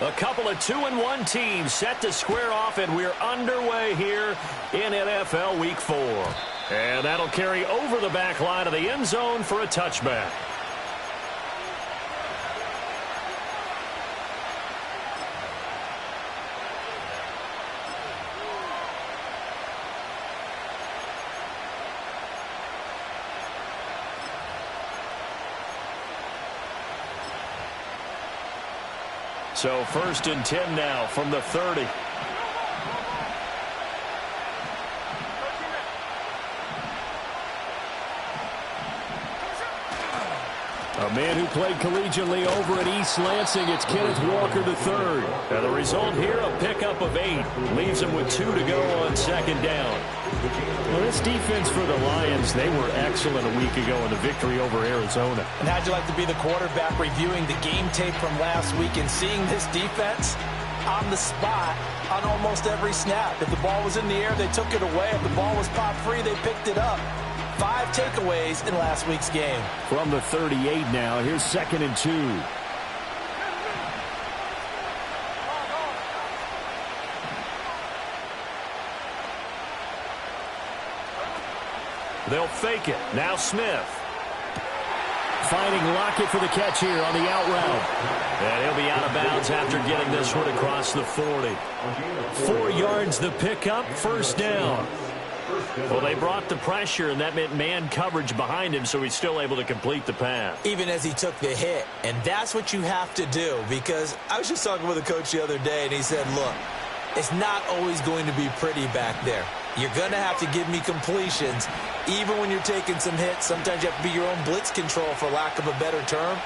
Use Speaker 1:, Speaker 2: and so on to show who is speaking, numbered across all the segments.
Speaker 1: A couple of 2-1 teams set to square off, and we're underway here in NFL Week 4. And that'll carry over the back line of the end zone for a touchback. So 1st and 10 now from the 30. A man who played collegiately over at East Lansing, it's Kenneth Walker III. And the result here, a pickup of 8. Leaves him with 2 to go on 2nd down. Well, this defense for the Lions, they were excellent a week ago in the victory over Arizona.
Speaker 2: And how'd you like to be the quarterback reviewing the game tape from last week and seeing this defense on the spot on almost every snap? If the ball was in the air, they took it away. If the ball was pop free, they picked it up. 5 takeaways in last week's game.
Speaker 1: From the 38 now, here's 2nd and 2. They'll fake it. Now Smith. Finding Lockett for the catch here on the out route. And he'll be out of bounds after getting this one across the 40. 4 yards the pickup, 1st down. Well, they brought the pressure, and that meant man coverage behind him, so he's still able to complete the pass.
Speaker 2: Even as he took the hit, and that's what you have to do, because I was just talking with a coach the other day, and he said, look, it's not always going to be pretty back there. You're going to have to give me completions, even when you're taking some hits. Sometimes you have to be your own blitz control, for lack of a better term.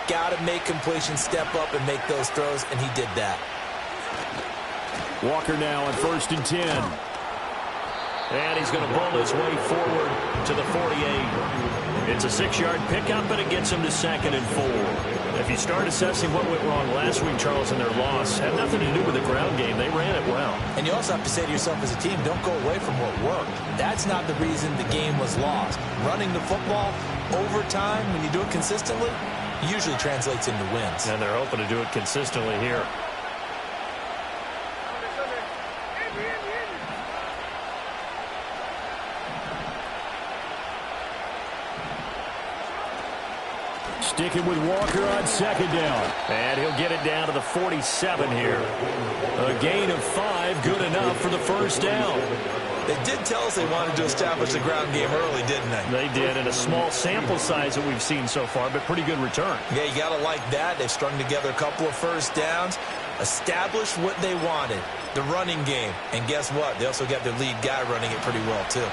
Speaker 2: Got to make completions, step up, and make those throws, and he did that.
Speaker 1: Walker now on 1st and 10. And he's going to bull his way forward to the 48. It's a 6-yard pickup, and it gets him to 2nd and 4. If you start assessing what went wrong last week, Charles, in their loss, had nothing to do with the ground game. They ran it well.
Speaker 2: And you also have to say to yourself as a team, don't go away from what worked. That's not the reason the game was lost. Running the football over time, when you do it consistently, usually translates into wins.
Speaker 1: And they're hoping to do it consistently here. Sticking with Walker on 2nd down. And he'll get it down to the 47 here. A gain of 5, good enough for the 1st down.
Speaker 2: They did tell us they wanted to establish the ground game early, didn't they?
Speaker 1: They did, in a small sample size that we've seen so far, but pretty good return.
Speaker 2: Yeah, you got to like that. They've strung together a couple of 1st downs, established what they wanted, the running game. And guess what? They also got their lead guy running it pretty well, too.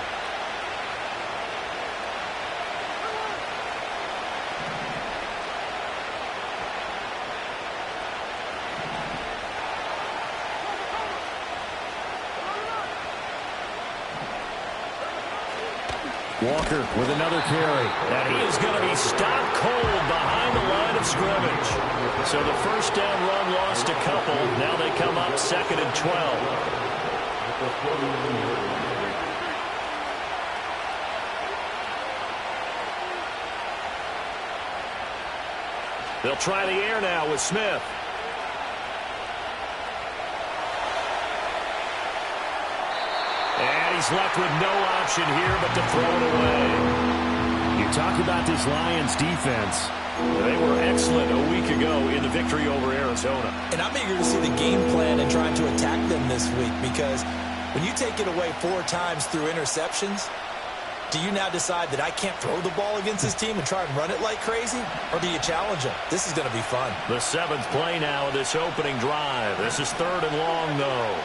Speaker 1: Walker with another carry. And he is going to be stopped cold behind the line of scrimmage. So the 1st down run lost a couple. Now they come up 2nd and 12. They'll try the air now with Smith. And he's left with no option here but to throw it away. You talk about this Lions defense. They were excellent a week ago in the victory over Arizona.
Speaker 2: And I'm eager to see the game plan and trying to attack them this week, because when you take it away 4 times through interceptions, do you now decide that I can't throw the ball against this team and try and run it like crazy? Or do you challenge them? This is going to be fun.
Speaker 1: The 7th play now of this opening drive. This is 3rd and long, though.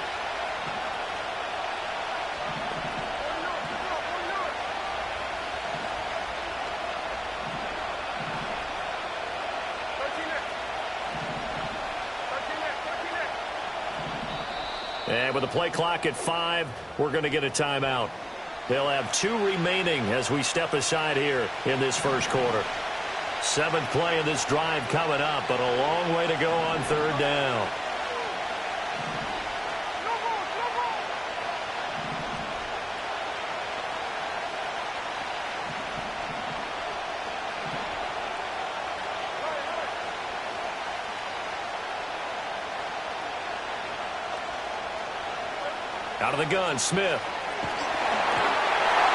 Speaker 1: And with the play clock at 5, we're going to get a timeout. They'll have 2 remaining as we step aside here in this 1st quarter. 7th play of this drive coming up, but a long way to go on 3rd down. Out of the gun, Smith.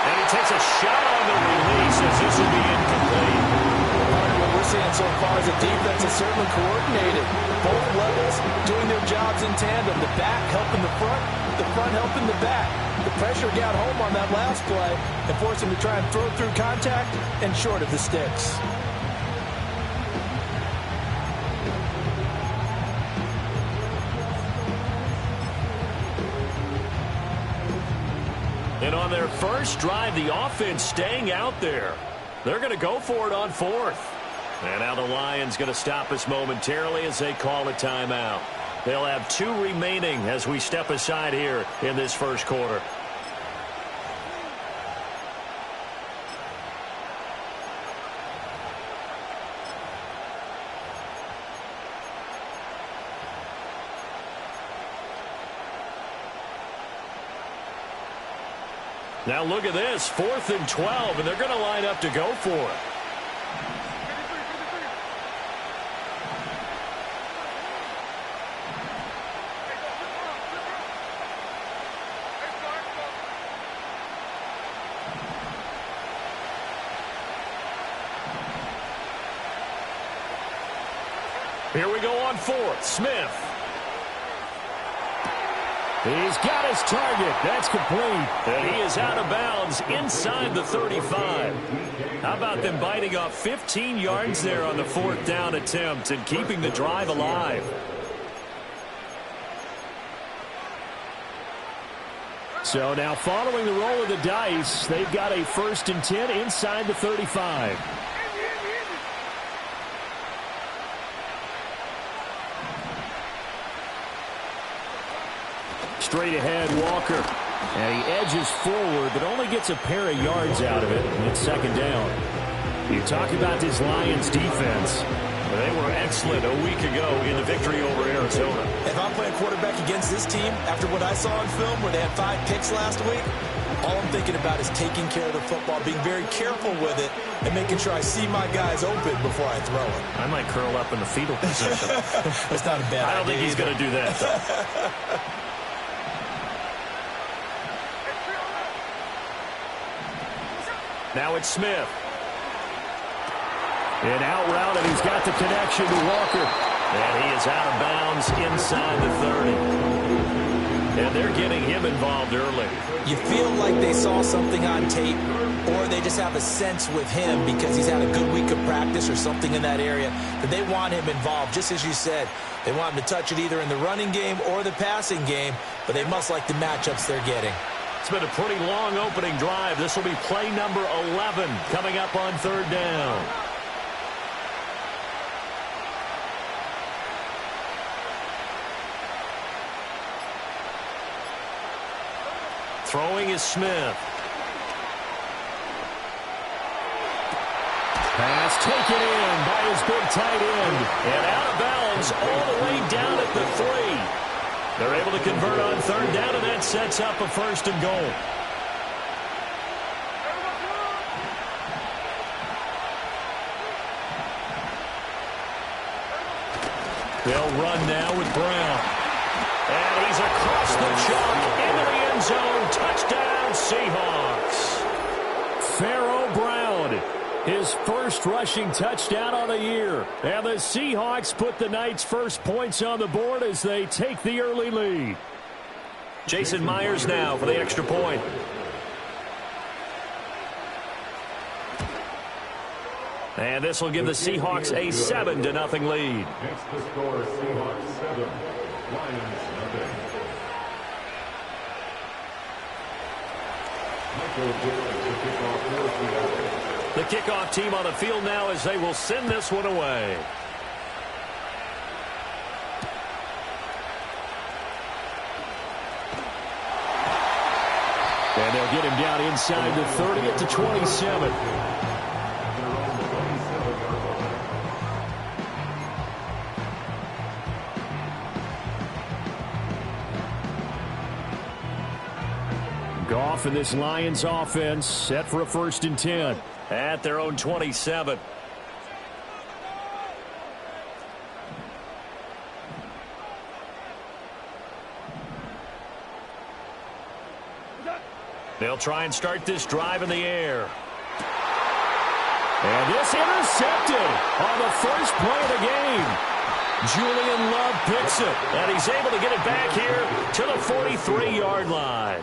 Speaker 1: And he takes a shot on the release as this will be incomplete.
Speaker 2: What we're seeing so far is the defense is certainly coordinated. Both levels doing their jobs in tandem. The back helping the front helping the back. The pressure got home on that last play and forced him to try and throw through contact and short of the sticks.
Speaker 1: And on their first drive, the offense staying out there. They're going to go for it on fourth. And now the Lions going to stop us momentarily as they call a timeout. They'll have 2 remaining as we step aside here in this first quarter. Now look at this, 4th and 12, and they're going to line up to go for it. Here we go on 4th, Smith.
Speaker 3: He's got his target. That's complete.
Speaker 1: And he is out of bounds inside the 35. How about them biting off 15 yards there on the 4th down attempt and keeping the drive alive?
Speaker 3: So now following the roll of the dice, they've got a 1st and 10 inside the 35. Straight ahead, Walker. And he edges forward, but only gets a pair of yards out of it. And it's 2nd down. You talk about this Lions defense.
Speaker 1: They were excellent a week ago in the victory over Arizona.
Speaker 2: If I'm playing quarterback against this team, after what I saw on film where they had 5 picks last week, all I'm thinking about is taking care of the football, being very careful with it, and making sure I see my guys open before I throw it.
Speaker 1: I might curl up in the fetal position.
Speaker 2: That's not a bad idea.
Speaker 1: I don't think he's going to do that, though. Now it's Smith.
Speaker 3: An out route, and he's got the connection to Walker.
Speaker 1: And he is out of bounds inside the 30. And they're getting him involved early.
Speaker 2: You feel like they saw something on tape, or they just have a sense with him because he's had a good week of practice or something in that area that they want him involved. Just as you said, they want him to touch it either in the running game or the passing game, but they must like the matchups they're getting.
Speaker 1: It's been a pretty long opening drive. This will be play number 11 coming up on 3rd down. Throwing is Smith.
Speaker 3: Pass taken in by his big tight end.
Speaker 1: And out of bounds all the way down at the 3. They're able to convert on 3rd down, and that sets up a 1st and goal. They'll run now with Brown. And he's across the chalk into the end zone. Touchdown, Seahawks.
Speaker 3: Pharaoh Brown, his first rushing touchdown on the year. And the Seahawks put the Knights' first points on the board as they take the early lead.
Speaker 1: Jason Myers now for the extra point. And this will give the Seahawks a 7-0 lead.
Speaker 4: Next the score, Seahawks 7, Lions nothing.
Speaker 1: The kickoff team on the field now as they will send this one away.
Speaker 3: And they'll get him down inside the 30 at the 27. Goff and this Lions offense set for a 1st and 10.
Speaker 1: At their own 27. They'll try and start this drive in the air. And this intercepted on the first play of the game. Julian Love picks it, and he's able to get it back here to the 43-yard line.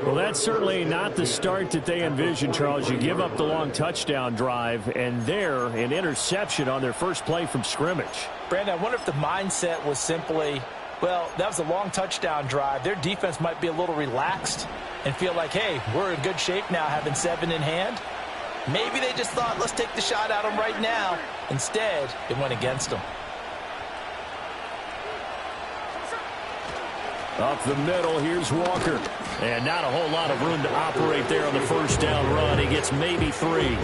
Speaker 3: Well, that's certainly not the start that they envisioned, Charles. You give up the long touchdown drive, and there, an interception on their first play from scrimmage.
Speaker 2: Brandon, I wonder if the mindset was simply, well, that was a long touchdown drive. Their defense might be a little relaxed and feel like, hey, we're in good shape now having 7 in hand. Maybe they just thought, let's take the shot at them right now. Instead, it went against them.
Speaker 3: Up the middle, here's Walker.
Speaker 1: And not a whole lot of room to operate there on the first down run. He gets maybe 3.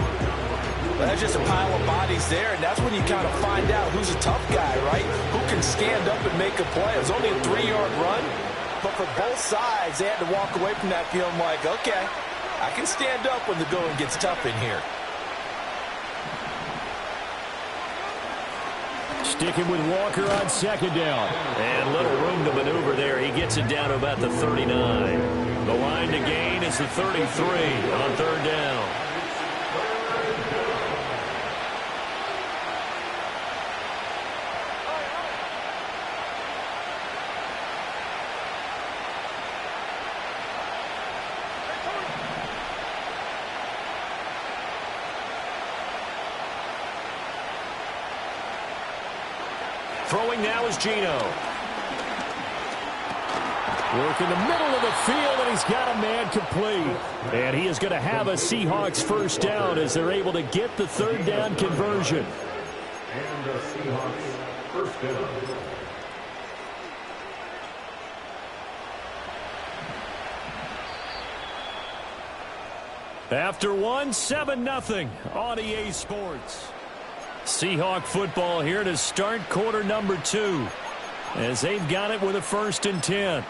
Speaker 2: Well, that's just a pile of bodies there, and that's when you kind of find out who's a tough guy, right? Who can stand up and make a play. It was only a 3-yard run, but for both sides, they had to walk away from that feeling like, okay, I can stand up when the going gets tough in here.
Speaker 3: Sticking with Walker on second down.
Speaker 1: And little room to maneuver there. He gets it down to about the 39. The line to gain is the 33 on third down. Throwing now is Geno.
Speaker 3: Work in the middle of the field, and he's got a man complete. And he is going to have a Seahawks first down as they're able to get the third down conversion.
Speaker 4: And the Seahawks first down.
Speaker 3: After 7-0 on EA Sports. Seahawk football here to start quarter number 2 as they've got it with a 1st and 10.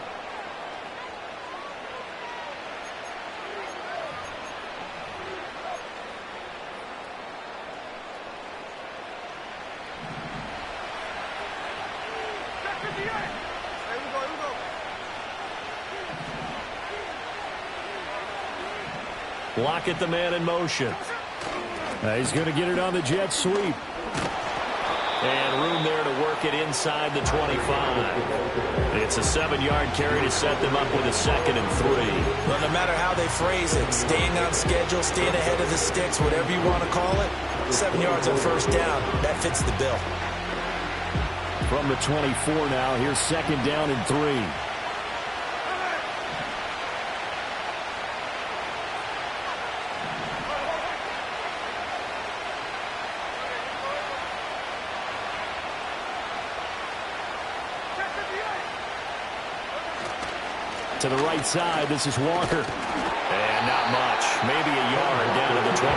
Speaker 1: Lockett, the man in motion.
Speaker 3: He's going to get it on the jet sweep.
Speaker 1: And room there to work it inside the 25. It's a 7-yard carry to set them up with a 2nd and 3.
Speaker 2: Well, no matter how they phrase it, staying on schedule, staying ahead of the sticks, whatever you want to call it, 7 yards on first down, that fits the bill.
Speaker 3: From the 24 now, here's 2nd down and 3. To the right side, this is Walker.
Speaker 1: And not much. Maybe a yard down to the 23.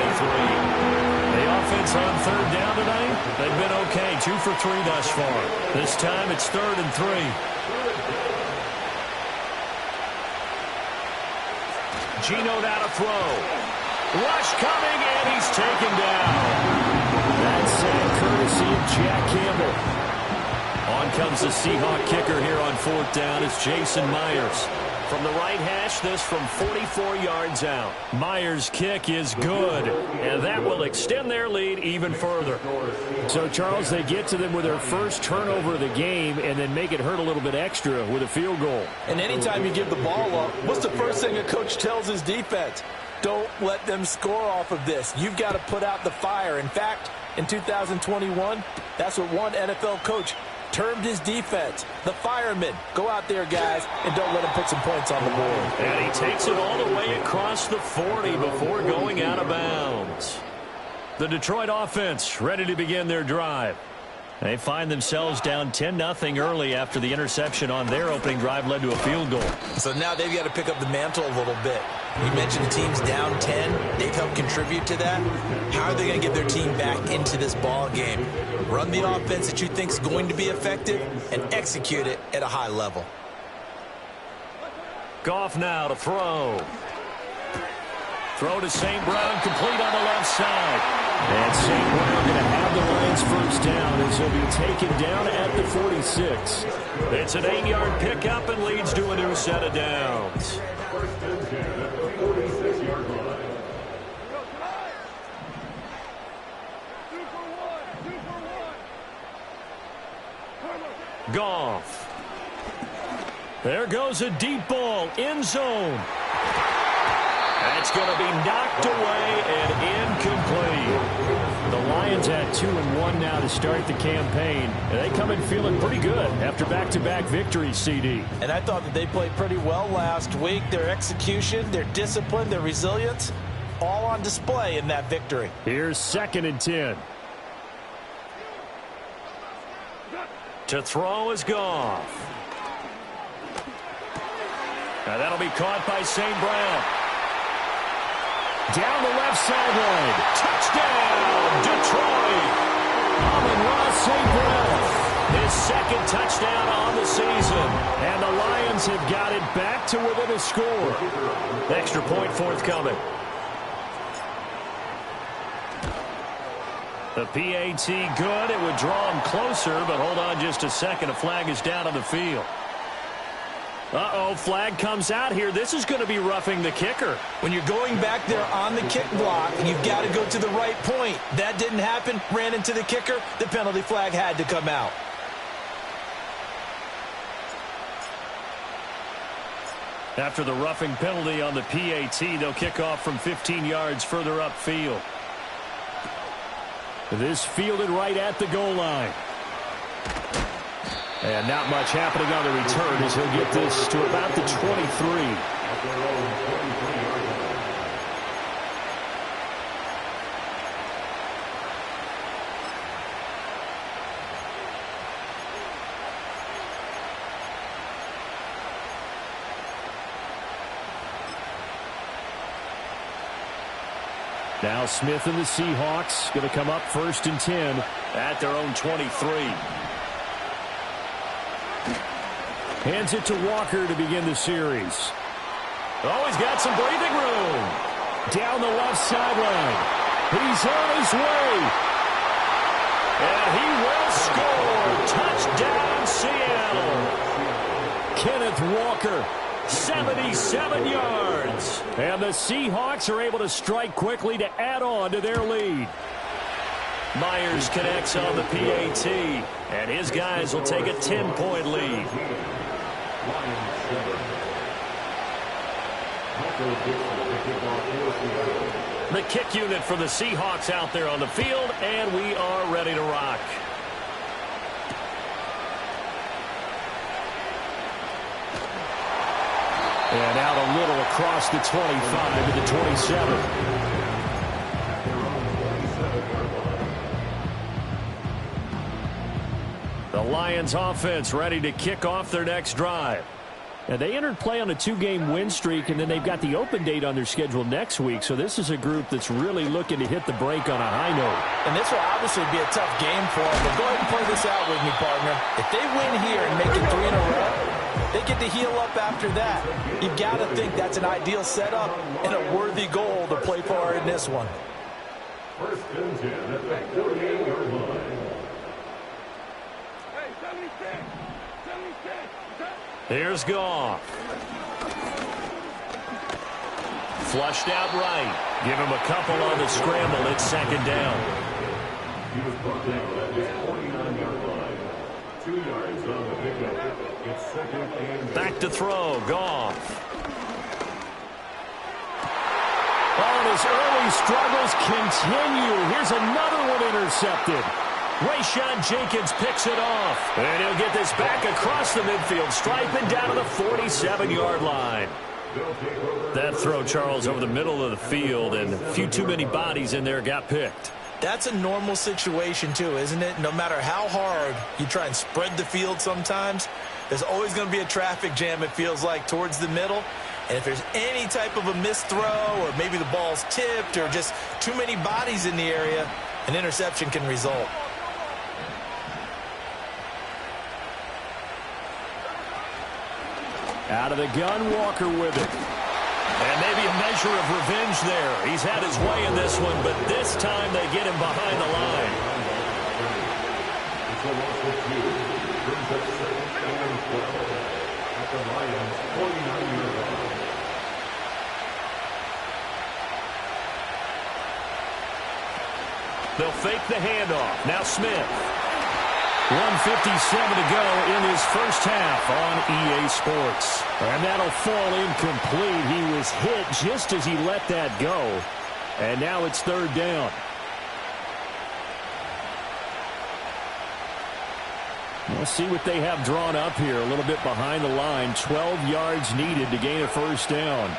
Speaker 1: The offense on third down tonight, they've been okay. 2 for 3 thus far. This time it's 3rd and 3. Geno now to throw. Rush coming, and he's taken down.
Speaker 3: That's courtesy of Jack Campbell.
Speaker 1: On comes the Seahawk kicker here on 4th down. It's Jason Myers. From the right hash, this from 44 yards out.
Speaker 3: Myers' kick is good,
Speaker 1: and that will extend their lead even further.
Speaker 3: So, Charles, they get to them with their first turnover of the game and then make it hurt a little bit extra with a field goal.
Speaker 2: And anytime you give the ball up, what's the first thing a coach tells his defense? Don't let them score off of this. You've got to put out the fire. In fact, in 2021, that's what one NFL coach termed his defense, the firemen. Go out there, guys, and don't let them put some points on the board.
Speaker 1: And he takes it all the way across the 40 before going out of bounds.
Speaker 3: The Detroit offense ready to begin their drive. They find themselves down 10-0 early after the interception on their opening drive led to a field goal.
Speaker 2: So now they've got to pick up the mantle a little bit. You mentioned the team's down 10. They've helped contribute to that. How are they going to get their team back into this ball game? Run the offense that you think is going to be effective and execute it at a high level.
Speaker 1: Goff now to throw.
Speaker 3: Throw to St. Brown, complete on the left side. And St. Brown going to have the Lions first down as he'll be taken down at the 46.
Speaker 1: It's an 8-yard pickup and leads to a new set of downs.
Speaker 4: First and 10 at the 46.
Speaker 1: Goff. There goes a deep ball, end zone. That's going to be knocked away and incomplete. The Lions at 2-1 now to start the campaign. And they come in feeling pretty good after back-to-back victories, CD.
Speaker 2: And I thought that they played pretty well last week. Their execution, their discipline, their resilience, all on display in that victory.
Speaker 3: Here's 2nd and 10.
Speaker 1: To throw is Goff. Now that'll be caught by St. Brown.
Speaker 3: Down the left sideline.
Speaker 1: Touchdown, Detroit. Amon-Ra St. Brown. His 2nd touchdown on the season.
Speaker 3: And the Lions have got it back to within a score.
Speaker 1: Extra point forthcoming. The PAT good. It would draw him closer, but hold on just a second. A flag is down on the field. Uh-oh, flag comes out here. This is going to be roughing the kicker.
Speaker 2: When you're going back there on the kick block, you've got to go to the right point. That didn't happen. Ran into the kicker. The penalty flag had to come out.
Speaker 1: After the roughing penalty on the PAT, they'll kick off from 15 yards further upfield.
Speaker 3: This fielded right at the goal line. And not much happening on the return as he'll get this to about the 23. Now Smith and the Seahawks going to come up 1st and 10
Speaker 1: at their own 23.
Speaker 3: Hands it to Walker to begin the series.
Speaker 1: Oh, he's got some breathing room.
Speaker 3: Down the left sideline. He's on his way.
Speaker 1: And he will score. Touchdown, Seattle.
Speaker 3: Kenneth Walker.
Speaker 1: 77 yards.
Speaker 3: And the Seahawks are able to strike quickly to add on to their lead.
Speaker 1: Myers connects on the PAT. And his guys will take a 10-point lead. The kick unit for the Seahawks out there on the field, and we are ready to rock.
Speaker 3: And out a little across the 25 to the 27.
Speaker 1: The Lions offense ready to kick off their next drive.
Speaker 3: And they entered play on a 2-game win streak, and then they've got the open date on their schedule next week. So this is a group that's really looking to hit the break on a high note.
Speaker 2: And this will obviously be a tough game for them. But go ahead and play this out with me, partner. If they win here and make it 3 in a row, they get to heal up after that. You've got to think that's an ideal setup and a worthy goal to play for in this one.
Speaker 4: 1st and 10 at the 48-yard line.
Speaker 1: Here's Goff. Flushed out right. Give him a couple on the scramble. It's 2nd down.
Speaker 4: He was brought down at his 49-yard line. 2 yards on the pickup. It's 2nd and
Speaker 1: Back to throw. Goff.
Speaker 3: Oh, his early struggles continue. Here's another one intercepted.
Speaker 1: Rayshawn Jenkins picks it off. And he'll get this back across the midfield stripe and down to the 47-yard line. That throw, Charles, over the middle of the field, and a few too many bodies in there got picked.
Speaker 2: That's a normal situation, too, isn't it? No matter how hard you try and spread the field sometimes, there's always going to be a traffic jam, it feels like, towards the middle. And if there's any type of a missed throw, or maybe the ball's tipped, or just too many bodies in the area, an interception can result.
Speaker 3: Out of the gun, Walker with it.
Speaker 1: And maybe a measure of revenge there. He's had his way in this one, but this time they get him behind the line.
Speaker 4: It's a loss of 2. Brings up 2nd and 12 at the Lions' 49-yard line.
Speaker 1: They'll fake the handoff. Now Smith.
Speaker 3: 1:57 to go in his first half on EA Sports. And that'll fall incomplete. He was hit just as he let that go. And now it's third down. We'll see what they have drawn up here. A little bit behind the line. 12 yards needed to gain a first down.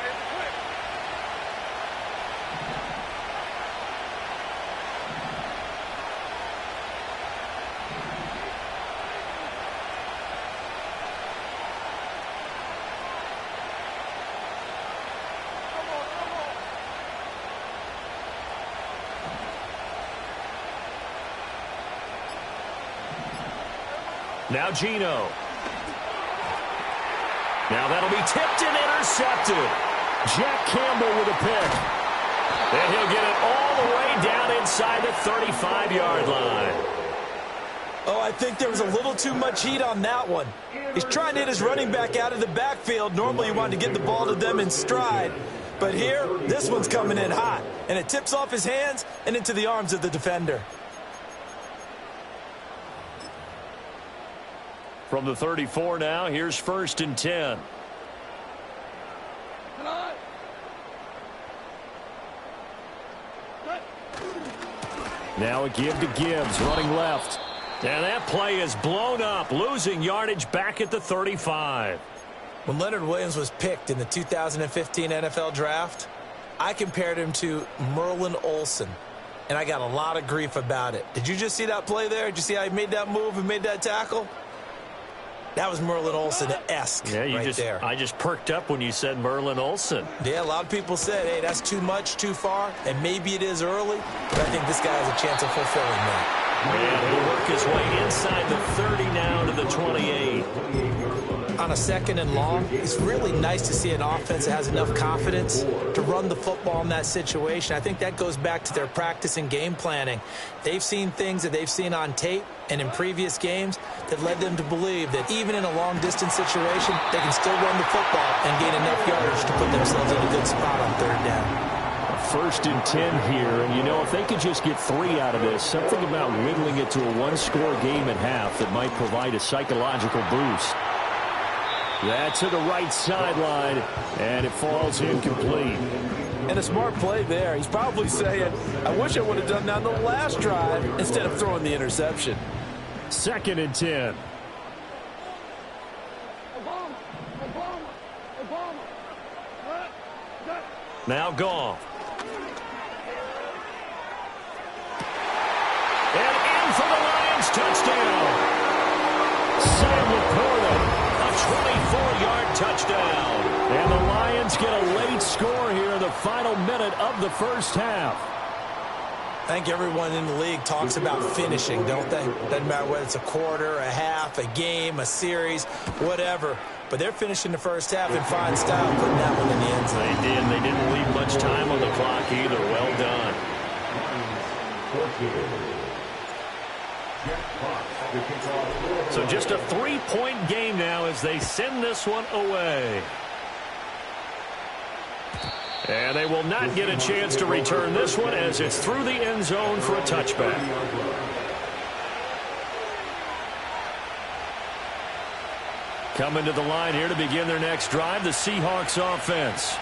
Speaker 3: Now Geno. Now that'll be tipped and intercepted. Jack Campbell with a pick. And he'll get it all the way down inside the 35-yard line.
Speaker 2: Oh, I think there was a little too much heat on that one. He's trying to hit his running back out of the backfield. Normally you want to get the ball to them in stride. But here, this one's coming in hot. And it tips off his hands and into the arms of the defender.
Speaker 3: From the 34 now, here's 1st and 10. Now a give to Gibbs, running left. And that play is blown up, losing yardage back at the 35.
Speaker 2: When Leonard Williams was picked in the 2015 NFL Draft, I compared him to Merlin Olsen, and I got a lot of grief about it. Did you just see that play there? Did you see how he made that move and made that tackle? That was Merlin Olsen-esque there.
Speaker 3: I just perked up when you said Merlin Olsen.
Speaker 2: Yeah, a lot of people said, hey, that's too much, too far, and maybe it is early, but I think this guy has a chance of fulfilling that.
Speaker 3: And he'll work his way inside the 30 now to the 28.
Speaker 2: On a 2nd and long, it's really nice to see an offense that has enough confidence to run the football in that situation. I think that goes back to their practice and game planning. They've seen things that they've seen on tape and in previous games that led them to believe that even in a long-distance situation, they can still run the football and gain enough yardage to put themselves in a good spot on 3rd down.
Speaker 3: 1st and 10 here, and you know, if they could just get 3 out of this, something about whittling it to a 1-score game at half that might provide a psychological boost. That to the right sideline, and it falls incomplete.
Speaker 2: And a smart play there. He's probably saying, I wish I would have done that on the last drive instead of throwing the interception.
Speaker 3: 2nd and 10. Now Goff. And in for the Lions, touchdown. Sam Laporta. A 24-yard touchdown. And the Lions get a late score here in the final minute of the first half.
Speaker 2: I think everyone in the league talks about finishing, don't they? Doesn't matter whether it's a quarter, a half, a game, a series, whatever. But they're finishing the first half in fine style, putting that one in the end zone.
Speaker 3: They did. They didn't leave much time on the clock either. Well done. So just a 3-point game now as they send this one away. And they will not get a chance to return this one as it's through the end zone for a touchback. Coming to the line here to begin their next drive, the Seahawks offense.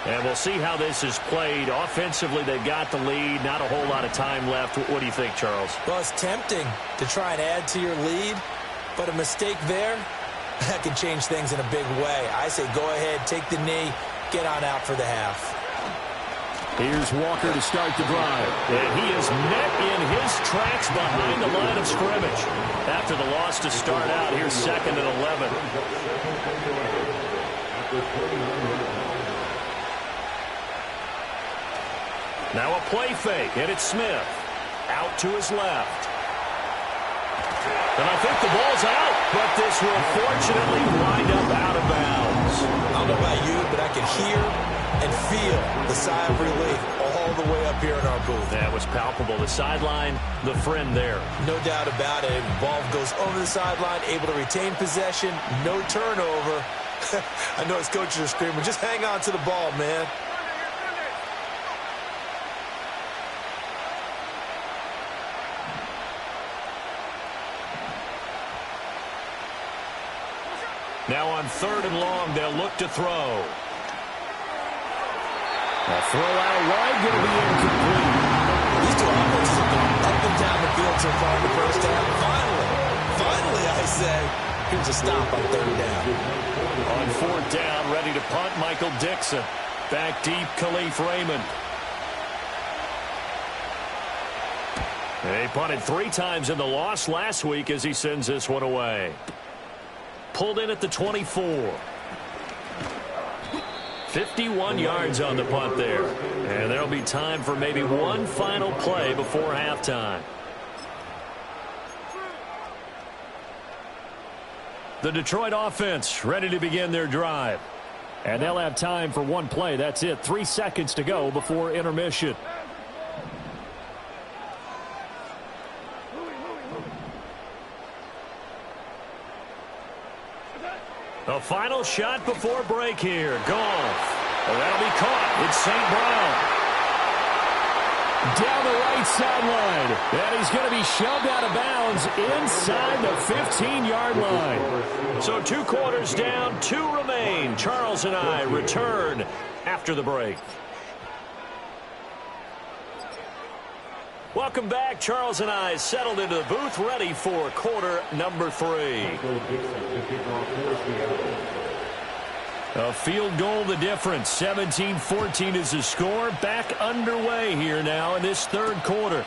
Speaker 3: And we'll see how this is played. Offensively, they've got the lead. Not a whole lot of time left. What do you think, Charles?
Speaker 2: Well, it's tempting to try and add to your lead, but a mistake there, that can change things in a big way. I say go ahead, take the knee, get on out for the half.
Speaker 3: Here's Walker to start the drive. And he is met in his tracks behind the line of scrimmage. After the loss to start out, here's 2nd and 11. Now a play fake, and it's Smith. Out to his left. And I think the ball's out, but this will fortunately wind up out of bounds.
Speaker 2: I don't know about you, but I can hear and feel the sigh of relief all the way up here in our booth.
Speaker 3: That was palpable. The sideline, the friend there.
Speaker 2: No doubt about it. The ball goes over the sideline, able to retain possession, no turnover. I know his coaches are screaming, just hang on to the ball, man.
Speaker 1: Now on 3rd and long, they'll look to throw.
Speaker 3: A throw out wide, going to be incomplete.
Speaker 2: These two offenses have gone up and down the field so far in the first half. Finally, I say, here's a stop on 3rd down.
Speaker 1: On 4th down, ready to punt, Michael Dixon. Back deep, Khalif Raymond. They punted 3 times in the loss last week as he sends this one away. Pulled in at the 24. 51 yards on the punt there. And there'll be time for maybe one final play before halftime. The Detroit offense ready to begin their drive.
Speaker 3: And they'll have time for one play. That's it. 3 seconds to go before intermission.
Speaker 1: The final shot before break here. Goff. Well, that'll be caught. It's St. Brown.
Speaker 3: Down the right sideline. And he's going to be shoved out of bounds inside the 15-yard line.
Speaker 1: So 2 quarters down, 2 remain. Charles and I return after the break. Welcome back. Charles and I settled into the booth, ready for quarter number 3. A field goal the difference. 17-14 is the score. Back underway here now in this 3rd quarter.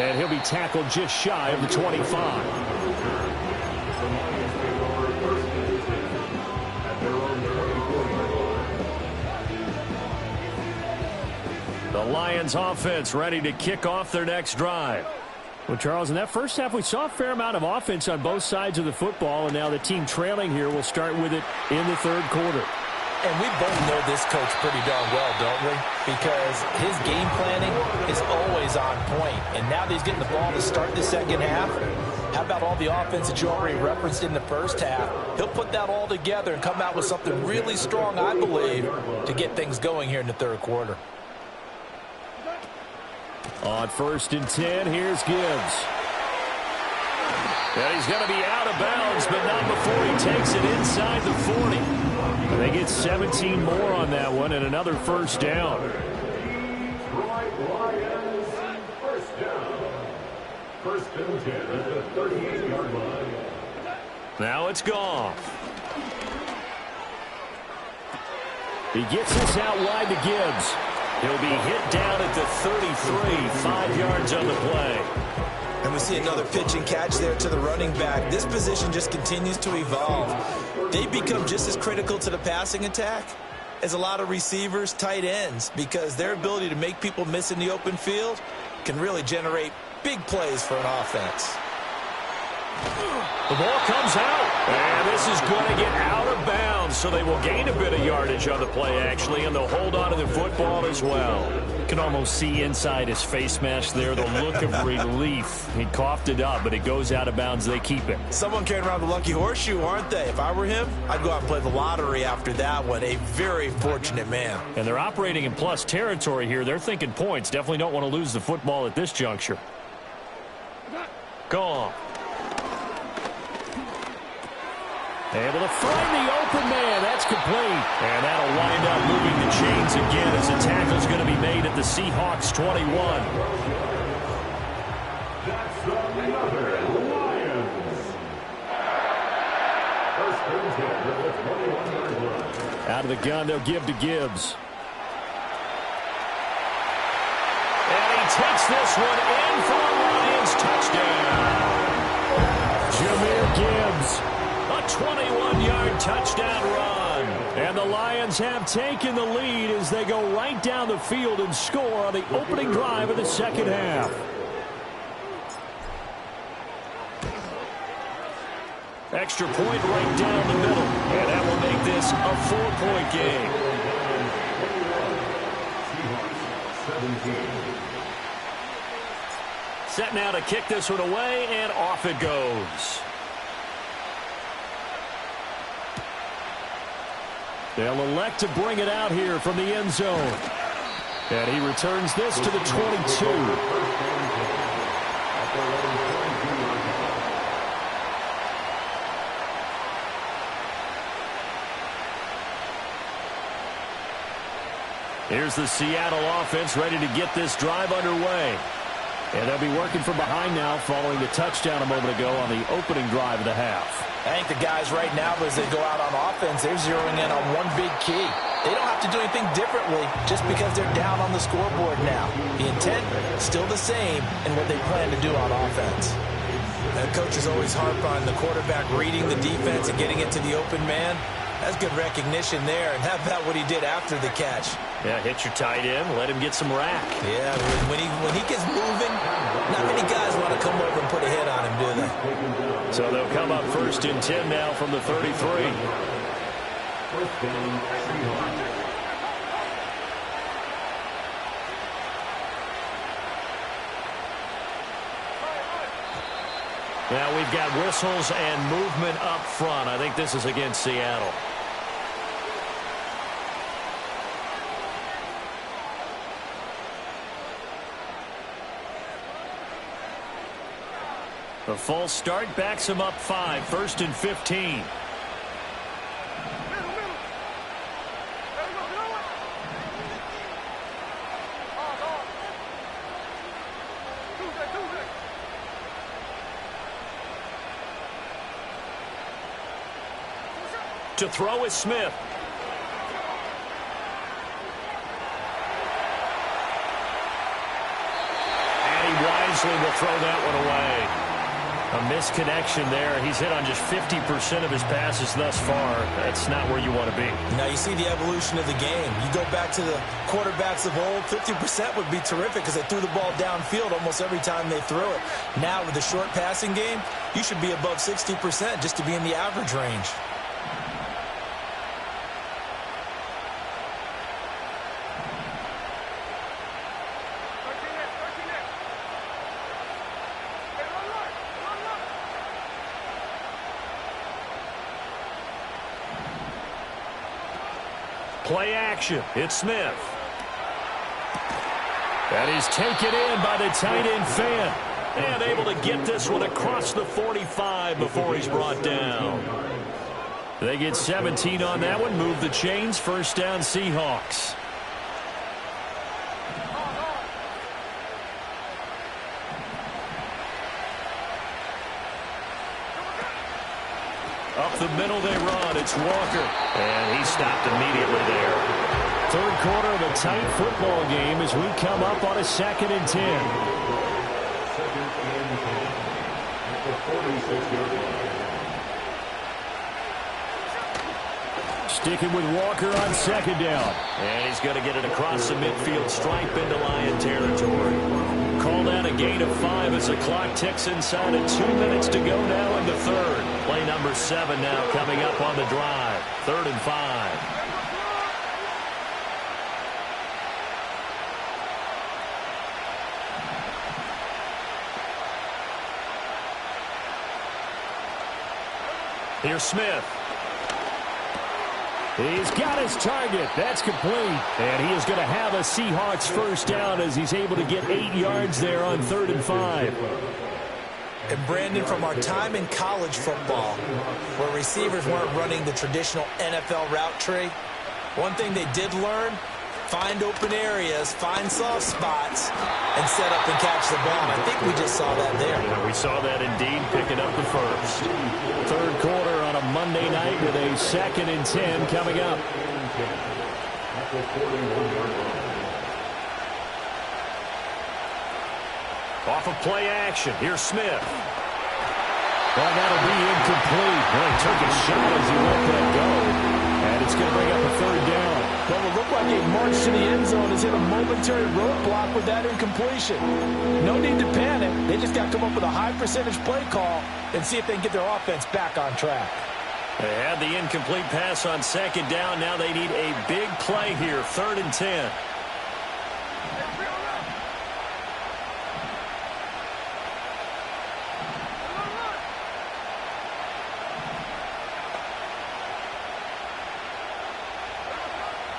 Speaker 3: And he'll be tackled just shy of the 25.
Speaker 1: The Lions offense ready to kick off their next drive.
Speaker 3: Well, Charles, in that first half, we saw a fair amount of offense on both sides of the football, and now the team trailing here will start with it in the 3rd quarter.
Speaker 2: And we both know this coach pretty darn well, don't we? Because his game planning is always on point. And now that he's getting the ball to start the second half, how about all the offense that you already referenced in the first half? He'll put that all together and come out with something really strong, I believe, to get things going here in the 3rd quarter.
Speaker 3: On 1st and 10, here's Gibbs.
Speaker 1: And he's going to be out of bounds, but not before he takes it inside the 40.
Speaker 3: And they get 17 more on that one and another 1st down.
Speaker 4: Lions, 1st down. 1st and 10 at the 38-yard line.
Speaker 1: Now it's Goff.
Speaker 3: He gets this out wide to Gibbs.
Speaker 1: He'll be hit down at the 33, 5 yards on the play.
Speaker 2: And we see another pitch and catch there to the running back. This position just continues to evolve. They become just as critical to the passing attack as a lot of receivers, tight ends, because their ability to make people miss in the open field can really generate big plays for an offense.
Speaker 1: The ball comes out, and this is going to get out of bounds, so they will gain a bit of yardage on the play, actually, and they'll hold on to the football as well.
Speaker 3: You can almost see inside his face mask there the look of relief. He coughed it up, but it goes out of bounds. They keep it.
Speaker 2: Someone carrying around the lucky horseshoe, aren't they? If I were him, I'd go out and play the lottery after that one. A very fortunate man.
Speaker 3: And they're operating in plus territory here. They're thinking points. Definitely don't want to lose the football at this juncture.
Speaker 1: Gone.
Speaker 3: Able to find the open man. That's complete. And that'll wind up moving the chains again as the tackle's going to be made at the Seahawks 21.
Speaker 4: That's another Lions. 1st and 10 at the 21-yard line.
Speaker 3: Out of the gun, they'll give to Gibbs.
Speaker 1: And he takes this one in for a Lions touchdown.
Speaker 3: Jahmyr Gibbs.
Speaker 1: A 21-yard touchdown run.
Speaker 3: And the Lions have taken the lead as they go right down the field and score on the opening drive of the second half.
Speaker 1: Extra point right down the middle. And that will make this a 4-point game. Set now to kick this one away, and off it goes.
Speaker 3: They'll elect to bring it out here from the end zone. And he returns this to the 22.
Speaker 1: Here's the Seattle offense ready to get this drive underway. And they'll be working from behind now following the touchdown a moment ago on the opening drive of the half.
Speaker 2: I think the guys right now, as they go out on offense, they're zeroing in on one big key. They don't have to do anything differently just because they're down on the scoreboard now. The intent still the same in what they plan to do on offense. The coaches always harp on the quarterback reading the defense and getting it to the open man. That's good recognition there, and how about what he did after the catch?
Speaker 1: Yeah, hit your tight end, let him get some rack.
Speaker 2: Yeah, when he gets moving, not many guys want to come over and put a hit on him, do they?
Speaker 1: So they'll come up 1st and 10 now from the 33. Now we've got whistles and movement up front. I think this is against Seattle. The false start backs him up 5, 1st and 15. To throw is Smith. And he wisely will throw that one away. A misconnection there. He's hit on just 50% of his passes thus far. That's not where you want to be.
Speaker 2: Now you see the evolution of the game. You go back to the quarterbacks of old, 50% would be terrific because they threw the ball downfield almost every time they threw it. Now with the short passing game, you should be above 60% just to be in the average range.
Speaker 1: Play action. It's Smith. That is taken in by the tight end fan. And able to get this one across the 45 before he's brought down. They get 17 on that one. Move the chains. 1st down Seahawks. Up the middle they run. It's Walker. And he stopped immediately there. 3rd quarter of a tight football game as we come up on a 2nd and 10.
Speaker 4: 2nd and 10 at the 46-yard line.
Speaker 1: Sticking with Walker on 2nd down. And he's going to get it across the midfield stripe into Lion territory. Called out a gain of 5 as the clock ticks inside of 2 minutes to go now in the 3rd. Play number 7 now coming up on the drive. 3rd and 5. Here's Smith. He's got his target. That's complete. And he is going to have a Seahawks 1st down as he's able to get 8 yards there on 3rd and 5.
Speaker 2: And Brandon, from our time in college football, where receivers weren't running the traditional NFL route tree, one thing they did learn, find open areas, find soft spots, and set up and catch the ball. And I think we just saw that there.
Speaker 1: Yeah, we saw that indeed, picking up the 1st. 3rd quarter on a Monday night with a 2nd and 10 coming up. Off of play action. Here's Smith. Well, that'll be incomplete. Well, he took a shot as he let that go. And it's going to bring up a 3rd down.
Speaker 5: Well, it looked like a march to the end zone has hit a momentary roadblock with that incompletion. No need to panic. They just got to come up with a high percentage play call and see if they can get their offense back on track.
Speaker 1: They had the incomplete pass on 2nd down. Now they need a big play here. 3rd and 10.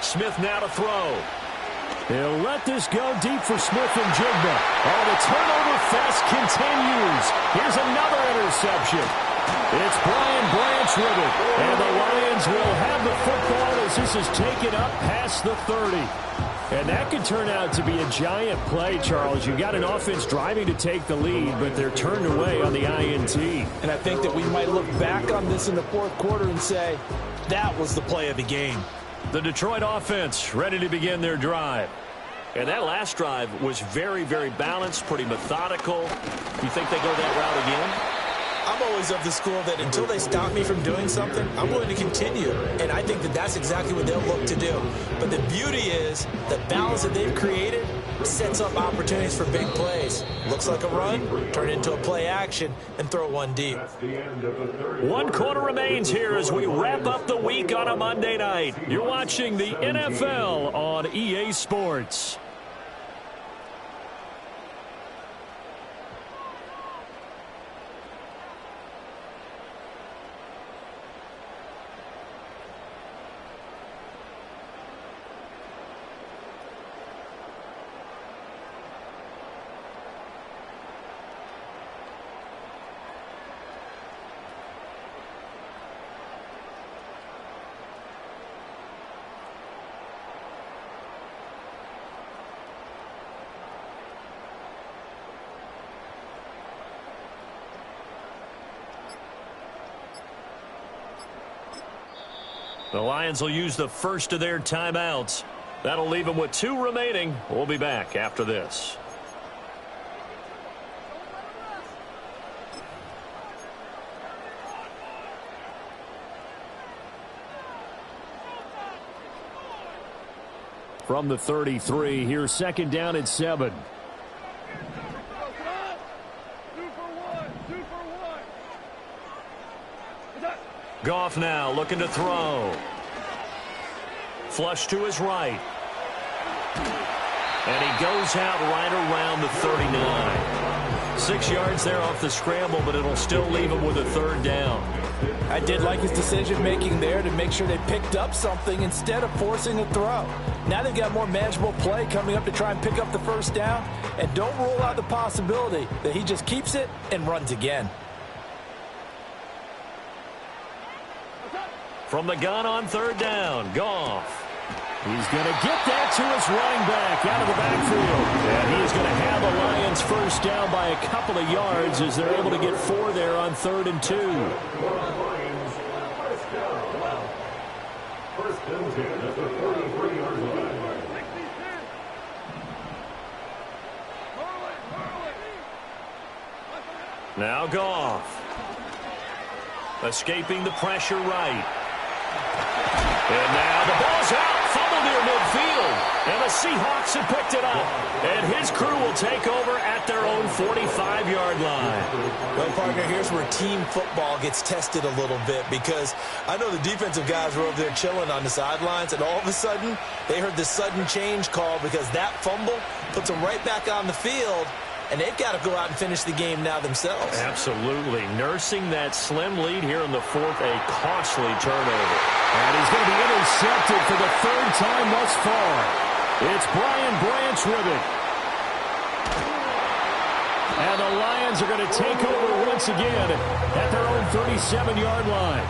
Speaker 1: Smith now to throw. He'll let this go deep for Smith and Jigba. Oh, the turnover fest continues. Here's another interception. It's Brian Branch with it. And the Lions will have the football as this is taken up past the 30.
Speaker 3: And that could turn out to be a giant play, Charles. You got an offense driving to take the lead, but they're turned away on the INT.
Speaker 5: And I think that we might look back on this in the fourth quarter and say, that was the play of the game.
Speaker 1: The Detroit offense ready to begin their drive. And that last drive was very, very balanced, pretty methodical. You think they go that route again?
Speaker 2: I'm always of the school that until they stop me from doing something, I'm going to continue. And I think that that's exactly what they'll look to do. But the beauty is the balance that they've created sets up opportunities for big plays. Looks like a run, turn it into a play action, and throw one deep.
Speaker 1: 1 quarter remains here as we wrap up the week on a Monday night. You're watching the NFL on EA Sports. The Lions will use the first of their timeouts. That'll leave them with 2 remaining. We'll be back after this. From the 33, here's 2nd down and 7. Goff now looking to throw. Flush to his right. And he goes out right around the 39. 6 yards there off the scramble, but it'll still leave him with a 3rd down.
Speaker 5: I did like his decision-making there to make sure they picked up something instead of forcing a throw. Now they've got more manageable play coming up to try and pick up the 1st down. And don't rule out the possibility that he just keeps it and runs again.
Speaker 1: From the gun on 3rd down, Goff. He's going to get that to his running back out of the backfield. And he is going to have the Lions 1st down by a couple of yards as they're able to get 4 there on 3rd and 2. Now Goff. Escaping the pressure right. And now the ball's out. Fumble near midfield. And the Seahawks have picked it up. And his crew will take over at their own 45-yard line.
Speaker 2: Well, partner, here's where team football gets tested a little bit because I know the defensive guys were over there chilling on the sidelines, and all of a sudden they heard the sudden change call because that fumble puts them right back on the field. And they've got to go out and finish the game now themselves.
Speaker 1: Absolutely. Nursing that slim lead here in the 4th, a costly turnover. And he's going to be intercepted for the 3rd time thus far. It's Brian Branch with it. And the Lions are going to take over once again at their own 37-yard line.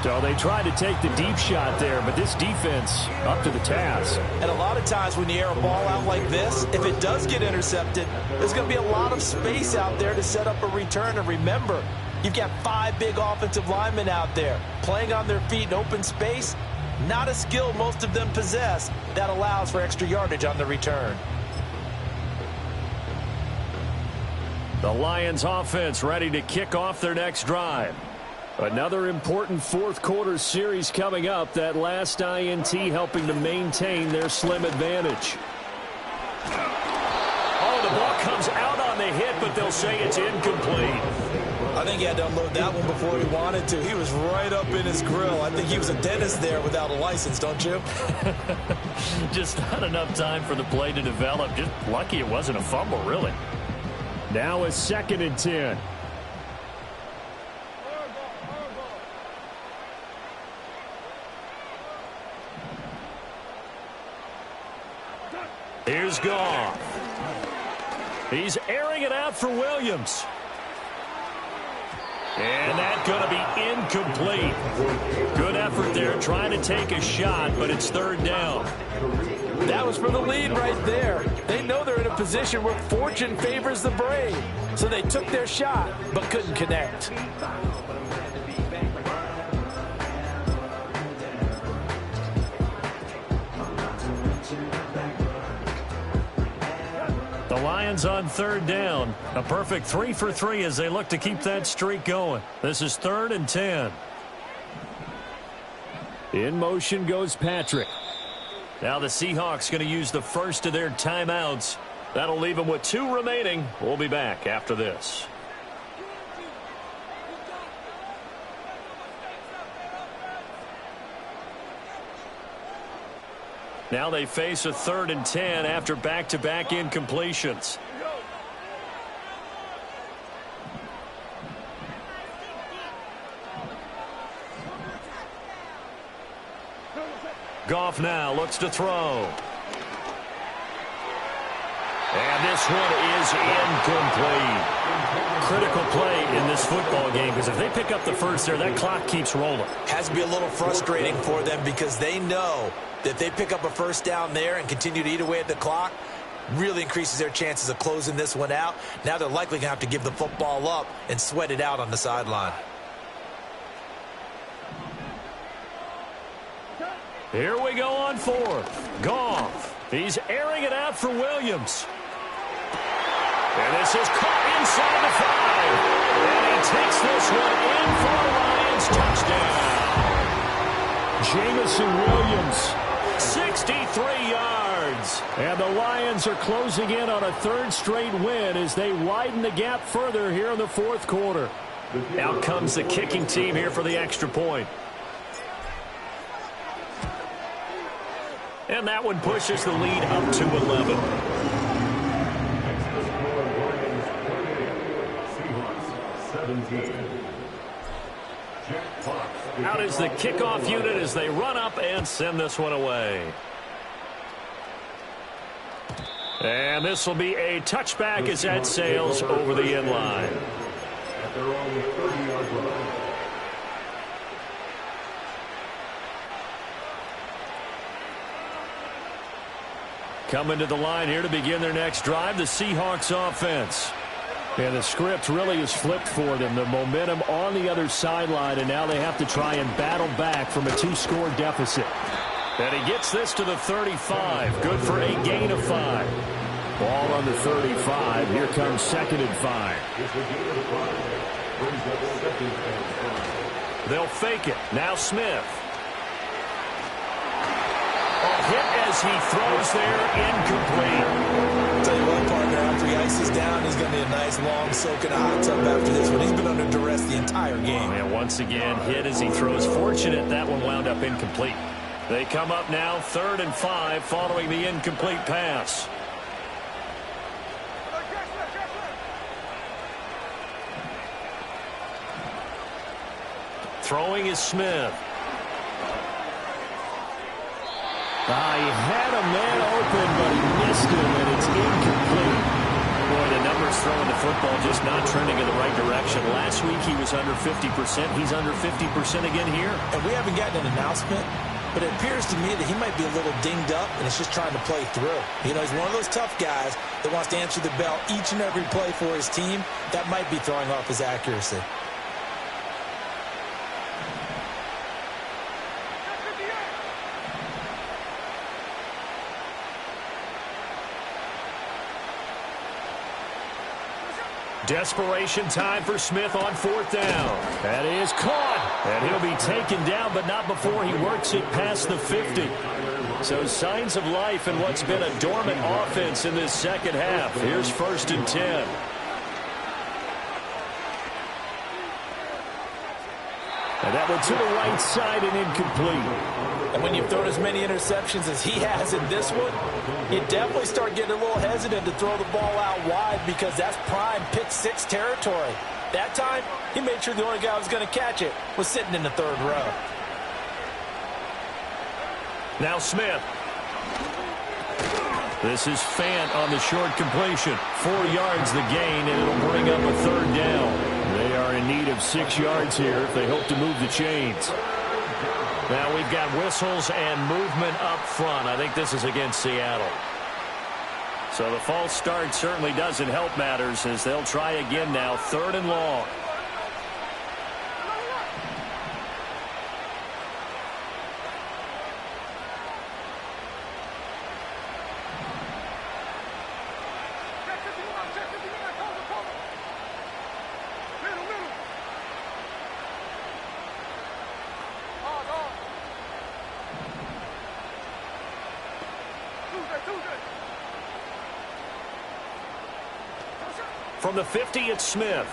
Speaker 1: So they tried to take the deep shot there, but this defense up to the task.
Speaker 2: And a lot of times when you air a ball out like this, if it does get intercepted, there's going to be a lot of space out there to set up a return. And remember, you've got 5 big offensive linemen out there playing on their feet in open space. Not a skill most of them possess that allows for extra yardage on the return.
Speaker 1: The Lions offense ready to kick off their next drive. Another important 4th quarter series coming up. That last INT helping to maintain their slim advantage. Oh, the ball comes out on the hit, but they'll say it's incomplete.
Speaker 2: I think he had to unload that one before he wanted to. He was right up in his grill. I think he was a dentist there without a license, don't you?
Speaker 1: Just not enough time for the play to develop. Just lucky it wasn't a fumble, really.
Speaker 3: Now a 2nd and 10.
Speaker 1: Here's Goff. He's airing it out for Williams. And that's going to be incomplete. Good effort there trying to take a shot, but it's third down.
Speaker 5: That was for the lead right there. They know they're in a position where fortune favors the brave. So they took their shot, but couldn't connect.
Speaker 1: The Lions on third down. A perfect 3 for 3 as they look to keep that streak going. This is 3rd and 10.
Speaker 3: In motion goes Patrick.
Speaker 1: Now the Seahawks going to use the first of their timeouts. That'll leave them with 2 remaining. We'll be back after this. Now they face a 3rd and 10 after back-to-back incompletions. Goff now looks to throw. And this one is incomplete. Critical play in this football game because if they pick up the first there, that clock keeps rolling.
Speaker 2: Has to be a little frustrating for them because they know that if they pick up a first down there and continue to eat away at the clock, really increases their chances of closing this one out. Now they're likely going to have to give the football up and sweat it out on the sideline.
Speaker 1: Here we go on 4th. Goff. He's airing it out for Williams. And this is caught inside the 5. And he takes this one in for a Lions touchdown.
Speaker 3: Jamison Williams.
Speaker 1: 63 yards.
Speaker 3: And the Lions are closing in on a 3rd straight win as they widen the gap further here in the 4th quarter.
Speaker 1: Out comes the kicking team here for the extra point. And that one pushes the lead up to 11. Out is the kickoff unit as they run up and send this one away. And this will be a touchback as that sails over the end line.
Speaker 4: At their own 30-yard line.
Speaker 1: Coming to the line here to begin their next drive, the Seahawks offense.
Speaker 3: And the script really is flipped for them. The momentum on the other sideline, and now they have to try and battle back from a 2-score deficit.
Speaker 1: And he gets this to the 35. Good for a gain of 5.
Speaker 3: Ball on the 35. Here comes 2nd and 5.
Speaker 1: They'll fake it. Now Smith. Hit as he throws there, incomplete.
Speaker 2: Tell you what, partner, after he ices down, he's going to need a nice long soak in a hot tub after this one. He's been under duress the entire game.
Speaker 1: And once again, hit as he throws. Fortunate that one wound up incomplete. They come up now 3rd and 5 following the incomplete pass. Throwing is Smith.
Speaker 3: He had a man open, but he missed him, and it's incomplete.
Speaker 1: Boy, the numbers throwing the football just not trending in the right direction. Last week he was under 50%. He's under 50% again here.
Speaker 2: And we haven't gotten an announcement, but it appears to me that he might be a little dinged up, and it's just trying to play through. You know, he's one of those tough guys that wants to answer the bell each and every play for his team. That might be throwing off his accuracy.
Speaker 1: Desperation time for Smith on 4th down.
Speaker 3: That is caught.
Speaker 1: And he'll be taken down, but not before he works it past the 50. So signs of life in what's been a dormant offense in this second half. Here's 1st and 10.
Speaker 3: And that one to the right side and incomplete.
Speaker 5: And when you've thrown as many interceptions as he has in this one, you definitely start getting a little hesitant to throw the ball out wide because that's prime pick 6 territory. That time, he made sure the only guy who was going to catch it was sitting in the 3rd row.
Speaker 1: Now Smith. This is Fant on the short completion. 4 yards the gain, and it'll bring up a 3rd down.
Speaker 3: They are are in need of 6 yards here if they hope to move the chains.
Speaker 1: Now we've got whistles and movement up front. I think this is against Seattle. So the false start certainly doesn't help matters as they'll try again now, 3rd and long. From the 50, it's Smith.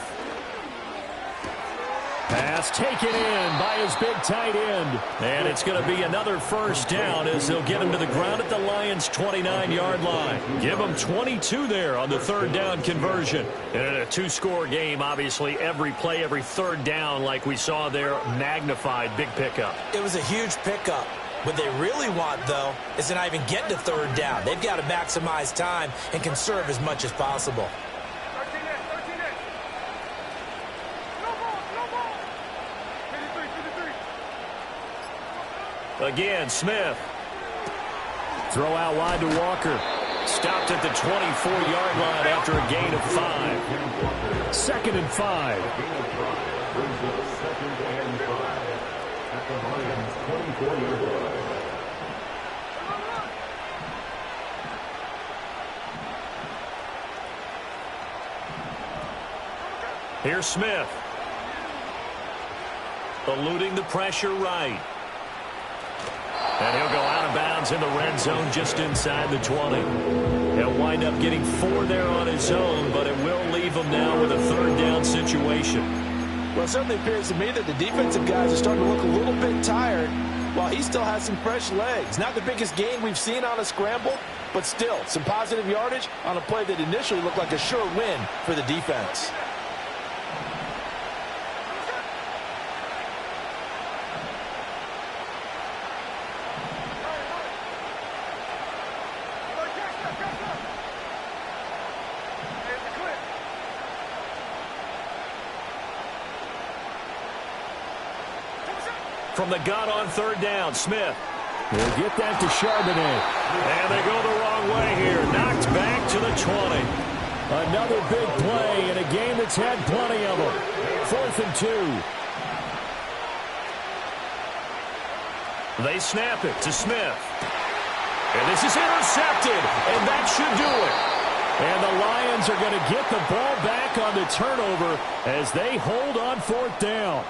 Speaker 3: Pass taken in by his big tight end.
Speaker 1: And it's going to be another first down as they'll get him to the ground at the Lions' 29-yard line. Give them 22 there on the 3rd down conversion. And in a 2-score game, obviously, every play, every 3rd down, like we saw there, magnified, big pickup.
Speaker 2: It was a huge pickup. What they really want, though, is to not even get to 3rd down. They've got to maximize time and conserve as much as possible.
Speaker 1: Again, Smith.
Speaker 3: Throw out wide to Walker.
Speaker 1: Stopped at the 24-yard line after a gain of 5.
Speaker 3: 2nd and 5.
Speaker 4: Brings up 2nd and 5 at the Lions' 24-yard line.
Speaker 1: Here's Smith. Eluding the pressure right. And he'll go out of bounds in the red zone just inside the 20. He'll wind up getting 4 there on his own, but it will leave him now with a 3rd down situation.
Speaker 5: Well, it certainly appears to me that the defensive guys are starting to look a little bit tired while he still has some fresh legs. Not the biggest gain we've seen on a scramble, but still some positive yardage on a play that initially looked like a sure win for the defense.
Speaker 1: From the gun on 3rd down, Smith.
Speaker 3: They'll get that to Charbonnet.
Speaker 1: And they go the wrong way here. Knocked back to the 20.
Speaker 3: Another big play in a game that's had plenty of them. 4th and 2.
Speaker 1: They snap it to Smith. And this is intercepted. And that should do it.
Speaker 3: And the Lions are going to get the ball back on the turnover as they hold on 4th down.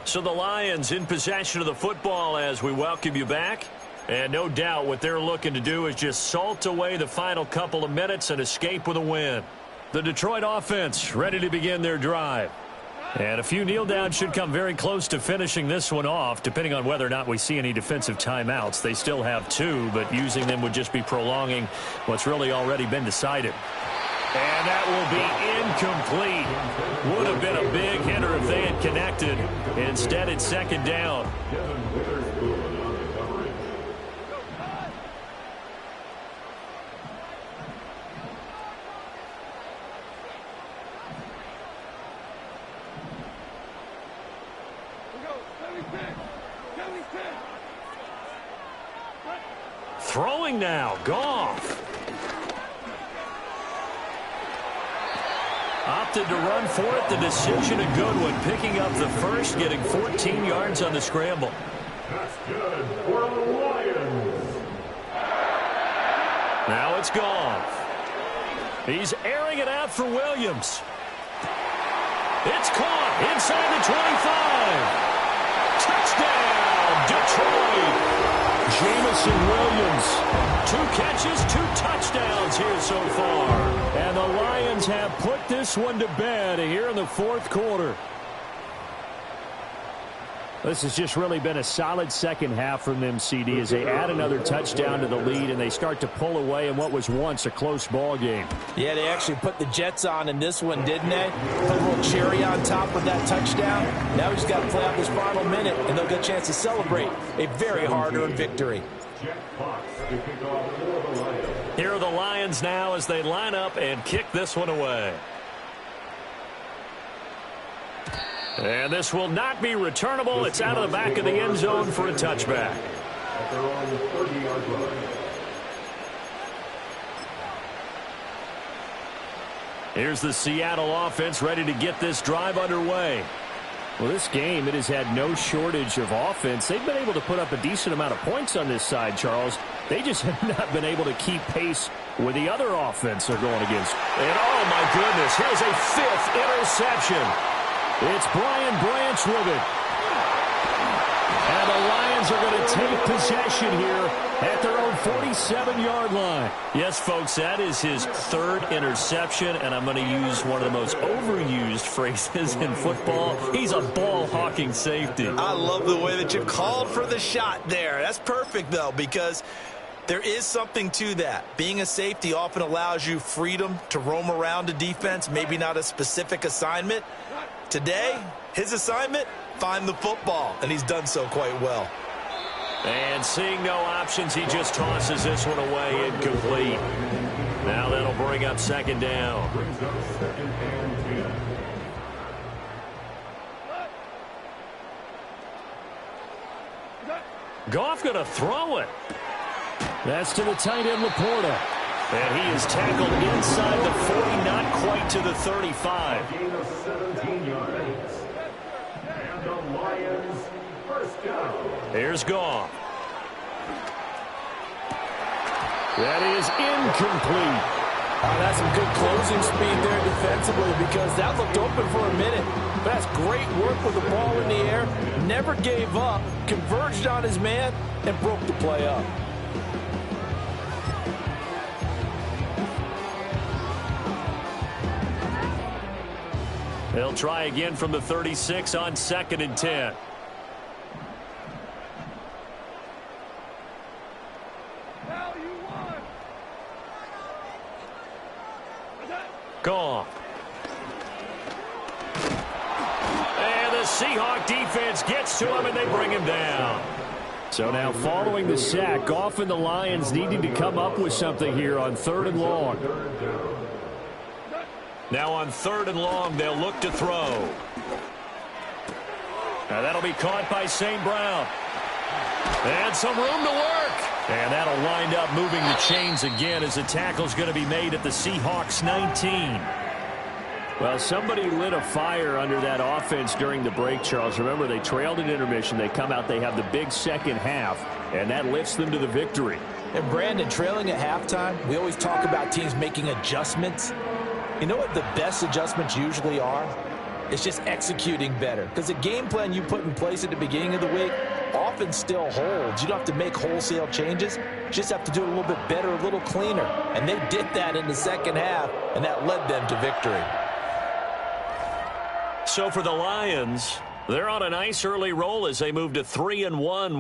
Speaker 1: So the Lions in possession of the football as we welcome you back. And no doubt what they're looking to do is just salt away the final couple of minutes and escape with a win. The Detroit offense ready to begin their drive. And a few kneel downs should come very close to finishing this one off, depending on whether or not we see any defensive timeouts. They still have 2, but using them would just be prolonging what's really already been decided. And that will be incomplete. Would have been a big hitter if they had connected. Instead, it's 2nd down. Throwing now, Goff. Opted to run for it. The decision a good one. Picking up the first, getting 14 yards on the scramble.
Speaker 4: That's good for the Lions.
Speaker 1: Now it's Goff. He's airing it out for Williams. It's caught inside the 25. Touchdown, Detroit. Jamison Williams. 2 catches, 2 touchdowns here so far.
Speaker 3: And the Lions have put this one to bed here in the 4th quarter. This has just really been a solid 2nd half from them, CD, as they add another touchdown to the lead and they start to pull away in what was once a close ball game.
Speaker 5: Yeah, they actually put the Jets on in this one, didn't they? Put a little cherry on top of that touchdown. Now we just got to play out this final minute, and they'll get a chance to celebrate a very hard-earned victory.
Speaker 1: Here are the Lions now as they line up and kick this one away. And this will not be returnable. It's out of the back of the end zone for a touchback.
Speaker 4: At their own 30-yard line.
Speaker 1: Here's the Seattle offense ready to get this drive underway.
Speaker 3: Well, this game, it has had no shortage of offense. They've been able to put up a decent amount of points on this side, Charles. They just have not been able to keep pace with the other offense they're going against.
Speaker 1: And, oh, my goodness, here's a 5th interception.
Speaker 3: It's Brian Branch with it. And the Lions are going to take possession here at their own 47-yard line.
Speaker 1: Yes, folks, that is his 3rd interception, and I'm going to use one of the most overused phrases in football. He's a ball-hawking safety.
Speaker 2: I love the way that you called for the shot there. That's perfect, though, because there is something to that. Being a safety often allows you freedom to roam around a defense, maybe not a specific assignment. Today, his assignment, find the football, and he's done so quite well.
Speaker 1: And seeing no options, he just tosses this one away incomplete. Now that'll bring up 2nd down.
Speaker 4: Brings up 2nd and 10.
Speaker 1: Goff going to throw it.
Speaker 3: That's to the tight end, Laporta.
Speaker 1: And he is tackled inside the 40, not quite to the 35.
Speaker 4: Gain of 17 yards. And the Lions first down.
Speaker 1: Here's Goff.
Speaker 3: That is incomplete.
Speaker 5: Oh, that's some good closing speed there defensively because that looked open for a minute. But that's great work with the ball in the air. Never gave up, converged on his man, and broke the play up.
Speaker 1: They'll try again from the 36 on 2nd and 10. Goff. And the Seahawks defense gets to him, and they bring him down.
Speaker 3: So now following the sack, Goff and the Lions needing to come up with something here on 3rd and long.
Speaker 1: Now on 3rd and long, they'll look to throw. Now that'll be caught by St. Brown. And some room to work. And that'll wind up moving the chains again as the tackle's going to be made at the Seahawks 19.
Speaker 3: Well, somebody lit a fire under that offense during the break, Charles. Remember, they trailed at intermission. They come out, they have the big second half, and that lifts them to the victory.
Speaker 5: And Brandon, trailing at halftime, we always talk about teams making adjustments. You know what the best adjustments usually are? It's just executing better. Because the game plan you put in place at the beginning of the week often still holds. You don't have to make wholesale changes. You just have to do it a little bit better, a little cleaner. And they did that in the second half, and that led them to victory.
Speaker 1: So for the Lions, they're on a nice early roll as they move to 3-1.